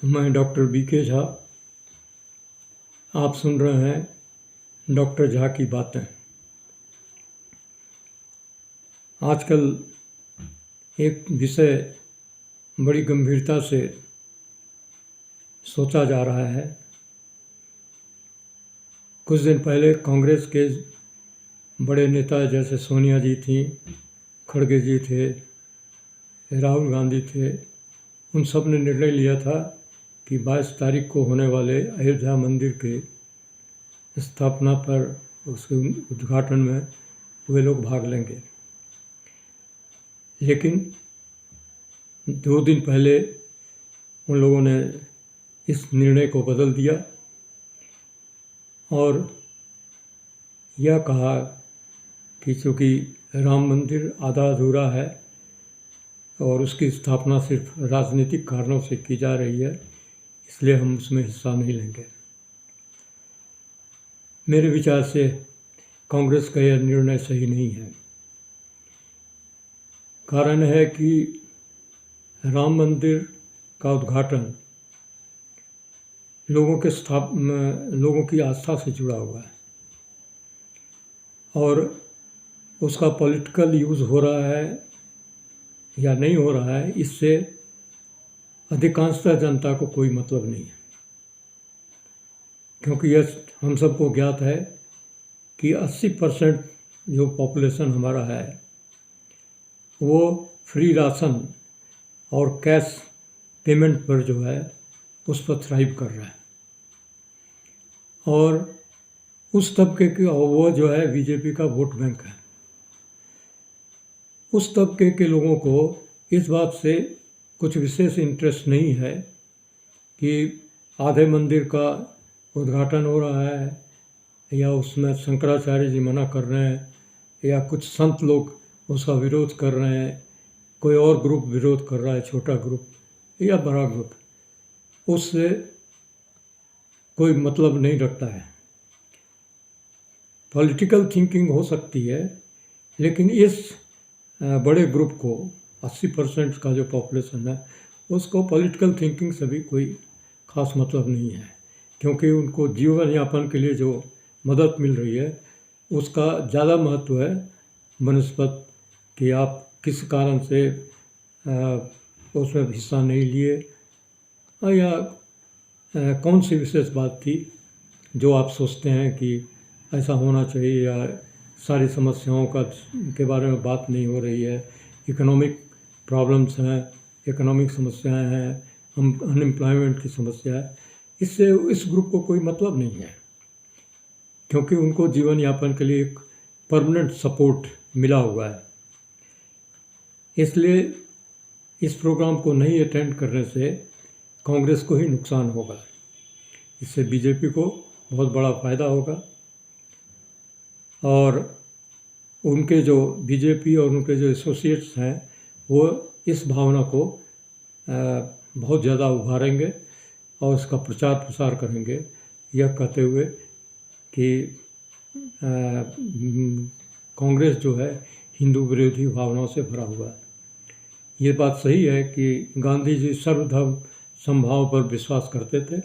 मैं doctor BK Jha. आप सुन रहे हैं डॉक्टर झा की बातें। आजकल एक विषय बड़ी गंभीरता से सोचा जा रहा है। कुछ दिन पहले कांग्रेस के बड़े नेता जैसे सोनिया जी थी, खड़गे जी थे, राहुल गांधी थे, उन सब ने निर्णय लिया था कि 22 तारीख को होने वाले अयोध्या मंदिर के स्थापना पर, उसके उद्घाटन में वे लोग भाग लेंगे। लेकिन 2 दिन पहले उन लोगों ने इस निर्णय को बदल दिया और यह कहा कि चूँकि राम मंदिर आधा अधूरा है और उसकी स्थापना सिर्फ राजनीतिक कारणों से की जा रही है, इसलिए हम उसमें हिस्सा नहीं लेंगे। मेरे विचार से कांग्रेस का यह निर्णय सही नहीं है। कारण है कि राम मंदिर का उद्घाटन लोगों की आस्था से जुड़ा हुआ है और उसका पॉलिटिकल यूज़ हो रहा है या नहीं हो रहा है, इससे अधिकांशतः जनता को कोई मतलब नहीं है। क्योंकि यह हम सबको ज्ञात है कि 80% जो पॉपुलेशन हमारा है वो फ्री राशन और कैश पेमेंट पर जो है उस पर थ्राइव कर रहा है और उस तबके के वो जो है बीजेपी का वोट बैंक है। उस तबके के लोगों को इस बात से कुछ विशेष इंटरेस्ट नहीं है कि आधे मंदिर का उद्घाटन हो रहा है या उसमें शंकराचार्य जी मना कर रहे हैं या कुछ संत लोग उसका विरोध कर रहे हैं, कोई और ग्रुप विरोध कर रहा है, छोटा ग्रुप या बड़ा ग्रुप, उससे कोई मतलब नहीं रखता है। पॉलिटिकल थिंकिंग हो सकती है, लेकिन इस बड़े ग्रुप को 80% का जो पॉपुलेशन है उसको पॉलिटिकल थिंकिंग से भी कोई ख़ास मतलब नहीं है, क्योंकि उनको जीवन यापन के लिए जो मदद मिल रही है उसका ज़्यादा महत्व है बनस्पत कि आप किस कारण से उसमें हिस्सा नहीं लिए या कौन सी विशेष बात थी जो आप सोचते हैं कि ऐसा होना चाहिए, या सारी समस्याओं के बारे में बात नहीं हो रही है। इकोनॉमिक प्रॉब्लम्स हैं, इकोनॉमिक समस्याएं हैं, अनएम्प्लॉयमेंट की समस्या है, इससे इस ग्रुप को कोई मतलब नहीं है, क्योंकि उनको जीवन यापन के लिए एक परमानेंट सपोर्ट मिला हुआ है। इसलिए इस प्रोग्राम को नहीं अटेंड करने से कांग्रेस को ही नुकसान होगा, इससे बीजेपी को बहुत बड़ा फ़ायदा होगा और उनके जो बीजेपी और उनके जो एसोसिएट्स हैं वो इस भावना को बहुत ज़्यादा उभारेंगे और उसका प्रचार प्रसार करेंगे, यह कहते हुए कि कांग्रेस जो है हिंदू विरोधी भावनाओं से भरा हुआ है। ये बात सही है कि गांधी जी सर्वधर्म समभाव पर विश्वास करते थे,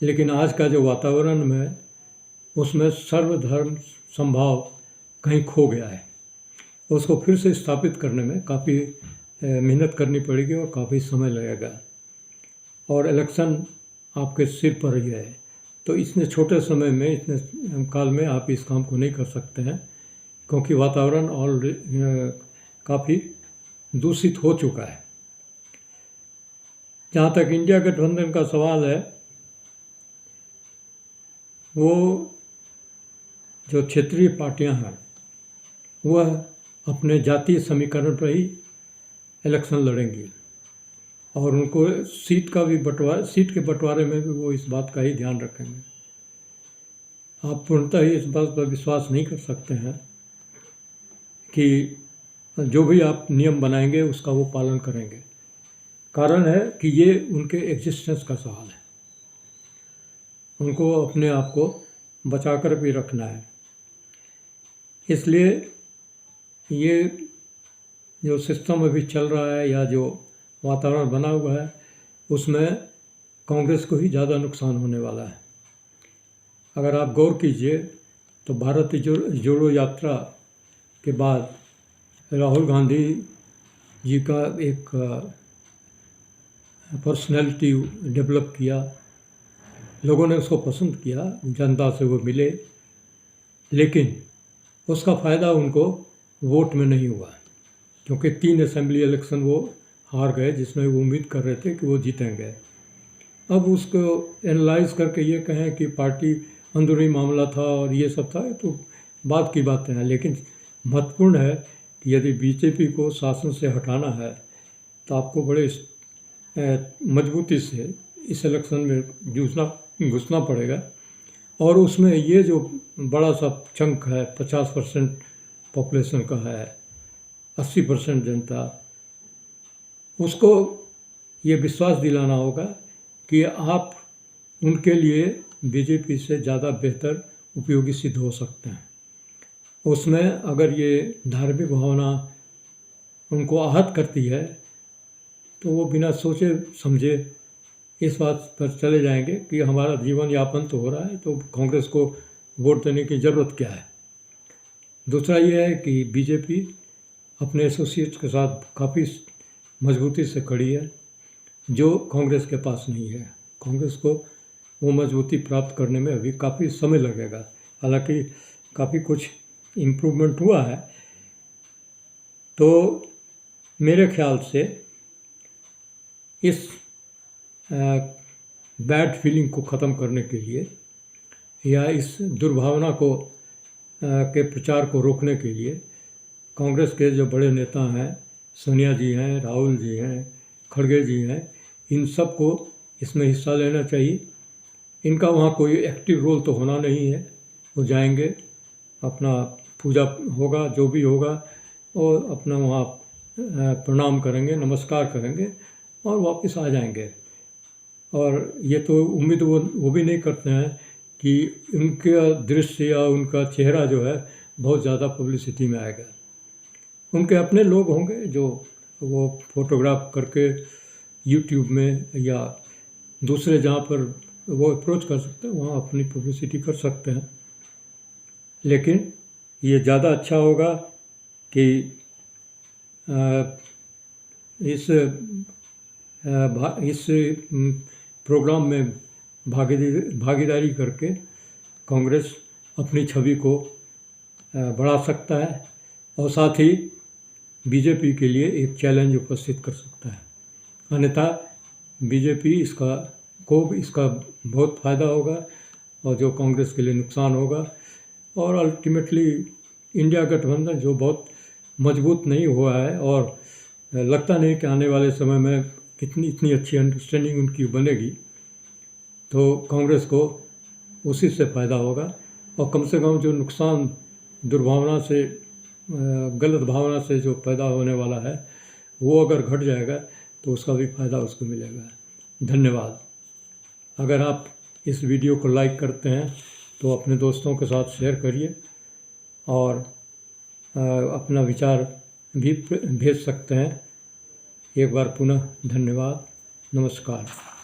लेकिन आज का जो वातावरण है उसमें सर्वधर्म समभाव कहीं खो गया है। उसको फिर से स्थापित करने में काफ़ी मेहनत करनी पड़ेगी और काफ़ी समय लगेगा और इलेक्शन आपके सिर पर ही है, तो इतने छोटे समय में, इतने काल में आप इस काम को नहीं कर सकते हैं, क्योंकि वातावरण और काफ़ी दूषित हो चुका है। जहाँ तक इंडिया गठबंधन का सवाल है, वो जो क्षेत्रीय पार्टियां हैं वह अपने जातीय समीकरण पर ही इलेक्शन लड़ेंगी और उनको सीट के बंटवारे में भी वो इस बात का ही ध्यान रखेंगे। आप पूर्णतः ही इस बात पर विश्वास नहीं कर सकते हैं कि जो भी आप नियम बनाएंगे उसका वो पालन करेंगे। कारण है कि ये उनके एग्जिस्टेंस का सवाल है, उनको अपने आप को बचाकर भी रखना है। इसलिए ये जो सिस्टम अभी चल रहा है या जो वातावरण बना हुआ है उसमें कांग्रेस को ही ज़्यादा नुकसान होने वाला है। अगर आप गौर कीजिए तो भारत जोड़ो यात्रा के बाद राहुल गांधी जी का एक पर्सनैलिटी डेवलप किया, लोगों ने उसको पसंद किया, जनता से वो मिले, लेकिन उसका फ़ायदा उनको वोट में नहीं हुआ, क्योंकि 3 असेंबली इलेक्शन वो हार गए जिसमें वो उम्मीद कर रहे थे कि वो जीतेंगे। अब उसको एनालाइज करके ये कहें कि पार्टी अंदरूनी मामला था और ये सब था, तो बात की बातें हैं, लेकिन महत्वपूर्ण है कि यदि बीजेपी को शासन से हटाना है तो आपको बड़े मजबूती से इस इलेक्शन में घुसना पड़ेगा। और उसमें ये जो बड़ा सा चंक है, 50% पॉपुलेशन का है, 80% जनता, उसको ये विश्वास दिलाना होगा कि आप उनके लिए बीजेपी से ज़्यादा बेहतर उपयोगी सिद्ध हो सकते हैं। उसमें अगर ये धार्मिक भावना उनको आहत करती है तो वो बिना सोचे समझे इस बात पर चले जाएंगे कि हमारा जीवन यापन तो हो रहा है, तो कांग्रेस को वोट देने की ज़रूरत क्या है। दूसरा ये है कि बीजेपी अपने एसोसिएट्स के साथ काफ़ी मजबूती से खड़ी है, जो कांग्रेस के पास नहीं है। कांग्रेस को वो मजबूती प्राप्त करने में अभी काफ़ी समय लगेगा। हालांकि काफ़ी कुछ इम्प्रूवमेंट हुआ है। तो मेरे ख्याल से इस बैड फीलिंग को ख़त्म करने के लिए या इस दुर्भावना को के प्रचार को रोकने के लिए कांग्रेस के जो बड़े नेता हैं, सोनिया जी हैं, राहुल जी हैं, खड़गे जी हैं, इन सब को इसमें हिस्सा लेना चाहिए। इनका वहाँ कोई एक्टिव रोल तो होना नहीं है। वो जाएंगे, अपना पूजा होगा, जो भी होगा, और अपना वहाँ प्रणाम करेंगे, नमस्कार करेंगे और वापस आ जाएंगे। और ये तो उम्मीद वो भी नहीं करते हैं कि उनका दृश्य या उनका चेहरा जो है बहुत ज़्यादा पब्लिसिटी में आएगा। उनके अपने लोग होंगे जो वो फोटोग्राफ करके यूट्यूब में या दूसरे जहाँ पर वो अप्रोच कर सकते हैं वहाँ अपनी पब्लिसिटी कर सकते हैं। लेकिन ये ज़्यादा अच्छा होगा कि इस प्रोग्राम में भागीदारी करके कांग्रेस अपनी छवि को बढ़ा सकता है और साथ ही बीजेपी के लिए एक चैलेंज उपस्थित कर सकता है। अन्यथा बीजेपी इसका बहुत फ़ायदा होगा और जो कांग्रेस के लिए नुकसान होगा। और अल्टीमेटली इंडिया गठबंधन जो बहुत मजबूत नहीं हुआ है और लगता नहीं कि आने वाले समय में इतनी अच्छी अंडरस्टैंडिंग उनकी बनेगी, तो कांग्रेस को उसी से फ़ायदा होगा। और कम से कम जो नुकसान दुर्भावना से, गलत भावना से जो पैदा होने वाला है, वो अगर घट जाएगा तो उसका भी फ़ायदा उसको मिलेगा। धन्यवाद। अगर आप इस वीडियो को लाइक करते हैं तो अपने दोस्तों के साथ शेयर करिए और अपना विचार भी भेज सकते हैं। एक बार पुनः धन्यवाद। नमस्कार।